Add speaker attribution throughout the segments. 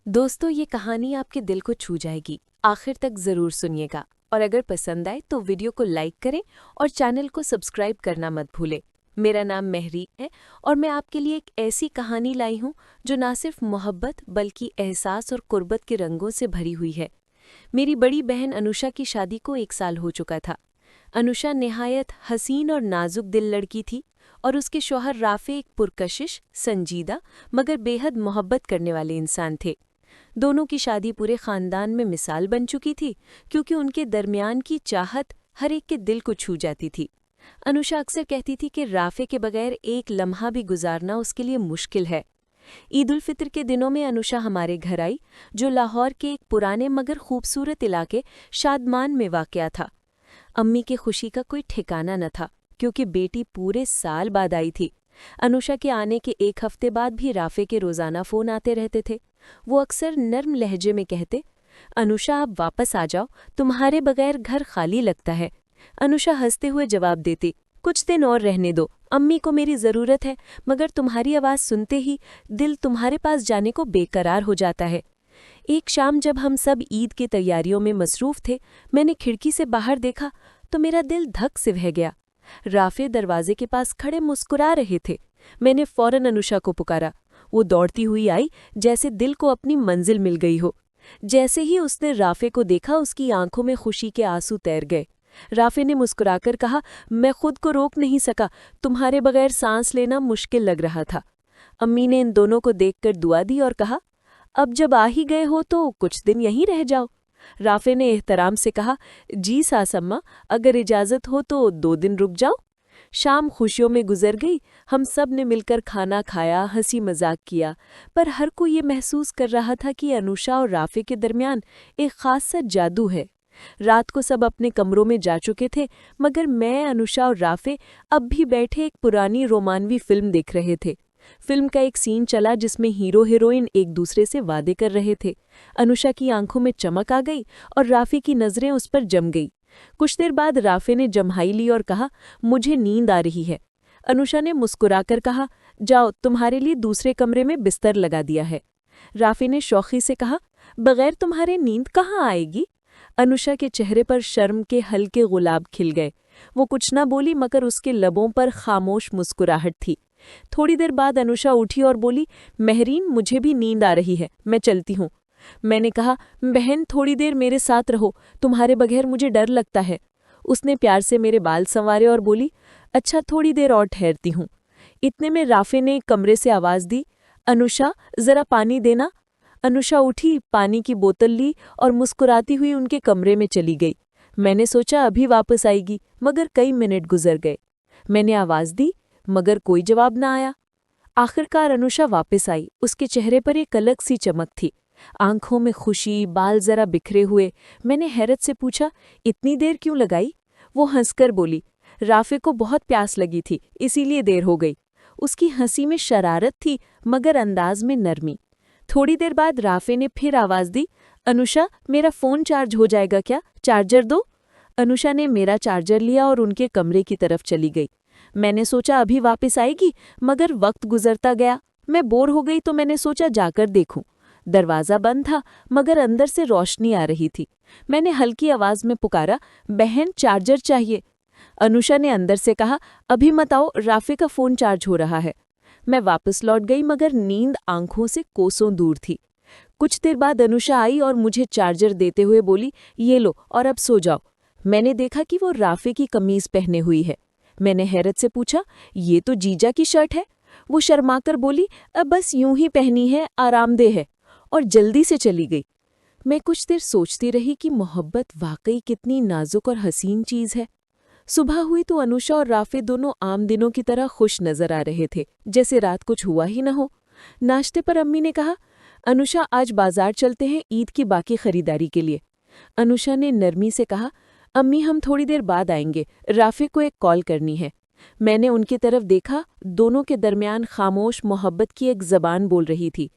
Speaker 1: दोस्तों, ये कहानी आपके दिल को छू जाएगी। आखिर तक जरूर सुनिएगा और अगर पसंद आए तो वीडियो को लाइक करें और चैनल को सब्सक्राइब करना मत भूलें। मेरा नाम महरी है और मैं आपके लिए एक ऐसी कहानी लाई हूँ जो ना सिर्फ मोहब्बत बल्कि एहसास और कुर्बत के रंगों से भरी हुई है। मेरी बड़ी बहन अनुषा की शादी को 1 साल हो चुका था। अनुषा निहायत हसीन और नाजुक दिल लड़की थी और उसके शौहर राफे एक पुरकशिश, संजीदा मगर बेहद मोहब्बत करने वाले इंसान थे। दोनों की शादी पूरे खानदान में मिसाल बन चुकी थी क्योंकि उनके दरमियान की चाहत हर एक के दिल को छू जाती थी। अनुषा अक्सर कहती थी कि राफे के बगैर एक लम्हा भी गुजारना उसके लिए मुश्किल है। ईद उल फितर के दिनों में अनुषा हमारे घर आई, जो लाहौर के एक पुराने मगर खूबसूरत इलाके शादमान में वाक़या था। अम्मी की खुशी का कोई ठिकाना न था क्योंकि बेटी पूरे साल बाद आई थी। अनुषा के आने के 1 हफ्ते बाद भी राफे के रोज़ाना फ़ोन आते रहते थे। वो अक्सर नर्म लहजे में कहते, अनुषा आप वापस आ जाओ, तुम्हारे बगैर घर खाली लगता है। अनुषा हंसते हुए जवाब देती, कुछ दिन और रहने दो, अम्मी को मेरी ज़रूरत है, मगर तुम्हारी आवाज़ सुनते ही दिल तुम्हारे पास जाने को बेकरार हो जाता है। एक शाम जब हम सब ईद की तैयारियों में मसरूफ़ थे, मैंने खिड़की से बाहर देखा तो मेरा दिल धक से बह गया। राफे दरवाजे के पास खड़े मुस्कुरा रहे थे। मैंने फौरन अनुषा को पुकारा। वो दौड़ती हुई आई, जैसे दिल को अपनी मंजिल मिल गई हो। जैसे ही उसने राफे को देखा, उसकी आंखों में खुशी के आंसू तैर गए। राफे ने मुस्कुराकर कहा, मैं खुद को रोक नहीं सका, तुम्हारे बगैर सांस लेना मुश्किल लग रहा था। अम्मी ने इन दोनों को देखकर दुआ दी और कहा, अब जब आ ही गए हो तो कुछ दिन यहीं रह जाओ। राफे ने एहतराम से कहा, जी सास अम्मा, अगर इजाज़त हो तो 2 दिन रुक जाओ। शाम खुशियों में गुजर गई। हम सब ने मिलकर खाना खाया, हंसी मजाक किया, पर हर कोई ये महसूस कर रहा था कि अनुषा और राफे के दरमियान एक खास सा जादू है। रात को सब अपने कमरों में जा चुके थे, मगर मैं, अनुषा और राफे अब भी बैठे एक पुरानी रोमानवी फिल्म देख रहे थे। फिल्म का एक सीन चला जिसमें हीरो हीरोइन एक दूसरे से वादे कर रहे थे। अनुषा की आंखों में चमक आ गई और राफे की नजरें उस पर जम गई। कुछ देर बाद राफे ने जम्हाई ली और कहा, मुझे नींद आ रही है। अनुषा ने मुस्कुराकर कहा, जाओ, तुम्हारे लिए दूसरे कमरे में बिस्तर लगा दिया है। राफे ने शौखी से कहा, बगैर तुम्हारे नींद कहाँ आएगी। अनुषा के चेहरे पर शर्म के हल्के गुलाब खिल गए। वो कुछ न बोली, मगर उसके लबों पर खामोश मुस्कुराहट थी। थोड़ी देर बाद अनुषा उठी और बोली, महरीन, मुझे भी नींद आ रही है, मैं चलती हूँ। मैंने कहा, बहन, थोड़ी देर मेरे साथ रहो, तुम्हारे बगैर मुझे डर लगता है। उसने प्यार से मेरे बाल संवारे और बोली, अच्छा, थोड़ी देर और ठहरती हूँ। इतने में राफे ने कमरे से आवाज़ दी, अनुषा, ज़रा पानी देना। अनुषा उठी, पानी की बोतल ली और मुस्कुराती हुई उनके कमरे में चली गई। मैंने सोचा अभी वापस आएगी, मगर कई मिनट गुजर गए। मैंने आवाज़ दी, मगर कोई जवाब न आया। आखिरकार अनुषा वापस आई। उसके चेहरे पर एक अलग सी चमक थी, आंखों में खुशी, बाल जरा बिखरे हुए। मैंने हैरत से पूछा, इतनी देर क्यों लगाई? वो हंसकर बोली, राफे को बहुत प्यास लगी थी, इसीलिए देर हो गई। उसकी हंसी में शरारत थी, मगर अंदाज में नरमी। थोड़ी देर बाद राफे ने फिर आवाज़ दी, अनुषा, मेरा फ़ोन चार्ज हो जाएगा क्या? चार्जर दो। अनुषा ने मेरा चार्जर लिया और उनके कमरे की तरफ चली गई। मैंने सोचा अभी वापस आएगी, मगर वक्त गुजरता गया। मैं बोर हो गई तो मैंने सोचा जाकर देखूं। दरवाज़ा बंद था, मगर अंदर से रोशनी आ रही थी। मैंने हल्की आवाज़ में पुकारा, बहन, चार्जर चाहिए। अनुषा ने अंदर से कहा, अभी मत आओ, राफे का फ़ोन चार्ज हो रहा है। मैं वापस लौट गई, मगर नींद आंखों से कोसों दूर थी। कुछ देर बाद अनुषा आई और मुझे चार्जर देते हुए बोली, ये लो और अब सो जाओ। मैंने देखा कि वो राफे की कमीज़ पहने हुई है। मैंने हैरत से पूछा, ये तो जीजा की शर्ट है। वो शर्माकर बोली, अब बस यूं ही पहनी है, आरामदेह है, और जल्दी से चली गई। मैं कुछ देर सोचती रही कि मोहब्बत वाकई कितनी नाजुक और हसीन चीज़ है। सुबह हुई तो अनुषा और राफे दोनों आम दिनों की तरह खुश नजर आ रहे थे, जैसे रात कुछ हुआ ही न हो। नाश्ते पर अम्मी ने कहा, अनुषा, आज बाजार चलते हैं ईद की बाकी खरीदारी के लिए। अनुषा ने नरमी से कहा, अम्मी, हम थोड़ी देर बाद आएंगे, राफे को एक कॉल करनी है। मैंने उनकी तरफ देखा। दोनों के दरमियान खामोश मोहब्बत की एक ज़बान बोल रही थी।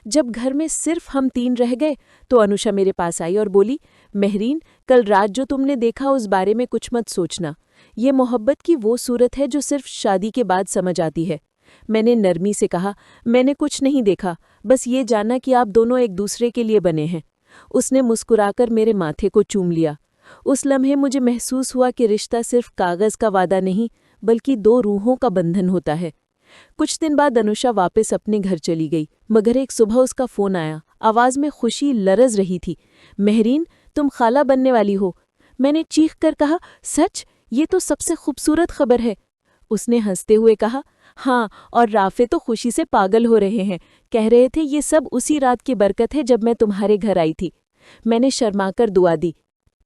Speaker 1: जब घर में सिर्फ हम 3 रह गए तो अनुषा मेरे पास आई और बोली, महरीन, कल रात जो तुमने देखा उस बारे में कुछ मत सोचना। ये मोहब्बत की वो सूरत है जो सिर्फ शादी के बाद समझ आती है। मैंने नरमी से कहा, मैंने कुछ नहीं देखा, बस ये जानना कि आप दोनों एक दूसरे के लिए बने हैं। उसने मुस्कुराकर मेरे माथे को चूम लिया। उस लम्हे मुझे महसूस हुआ कि रिश्ता सिर्फ कागज का वादा नहीं, बल्कि दो रूहों का बंधन होता है। कुछ दिन बाद अनुषा वापस अपने घर चली गई, मगर एक सुबह उसका फोन आया। आवाज में खुशी लरज रही थी। महरीन, तुम खाला बनने वाली हो। मैंने चीख कर कहा, सच? ये तो सबसे खूबसूरत खबर है। उसने हंसते हुए कहा, हाँ, और राफे तो खुशी से पागल हो रहे हैं। कह रहे थे ये सब उसी रात की बरकत है जब मैं तुम्हारे घर आई थी। मैंने शर्माकर दुआ दी।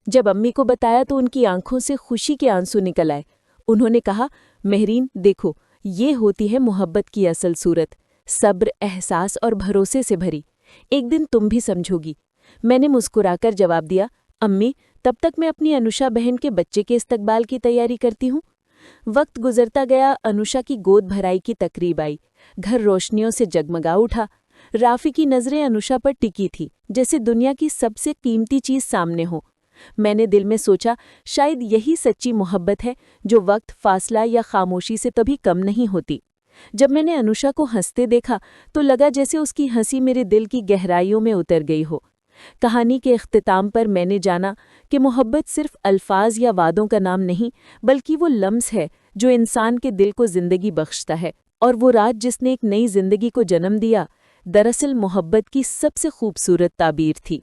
Speaker 1: जब अम्मी को बताया तो उनकी आंखों से खुशी के आंसू निकल आए। उन्होंने कहा, महरीन देखो, ये होती है मोहब्बत की असल सूरत, सब्र, एहसास और भरोसे से भरी। एक दिन तुम भी समझोगी। मैंने मुस्कुराकर जवाब दिया, अम्मी, तब तक मैं अपनी अनुषा बहन के बच्चे के इस्तकबाल की तैयारी करती हूँ। वक्त गुजरता गया, अनुषा की गोद भराई की तकरीब आई। घर रोशनियों से जगमगा उठा। राफी की नजरें अनुषा पर टिकी थी, जैसे दुनिया की सबसे कीमती चीज सामने हो। मैंने दिल में सोचा, शायद यही सच्ची मोहब्बत है जो वक्त, फासला या खामोशी से कभी कम नहीं होती। जब मैंने अनुषा को हंसते देखा तो लगा जैसे उसकी हंसी मेरे दिल की गहराइयों में उतर गई हो। कहानी के इख्तिताम पर मैंने जाना कि मोहब्बत सिर्फ अल्फाज या वादों का नाम नहीं, बल्कि वो लम्स है जो इंसान के दिल को जिंदगी बख्शता है। और वो रात जिसने एक नई जिंदगी को जन्म दिया, दरअसल मोहब्बत की सबसे खूबसूरत ताबीर थी।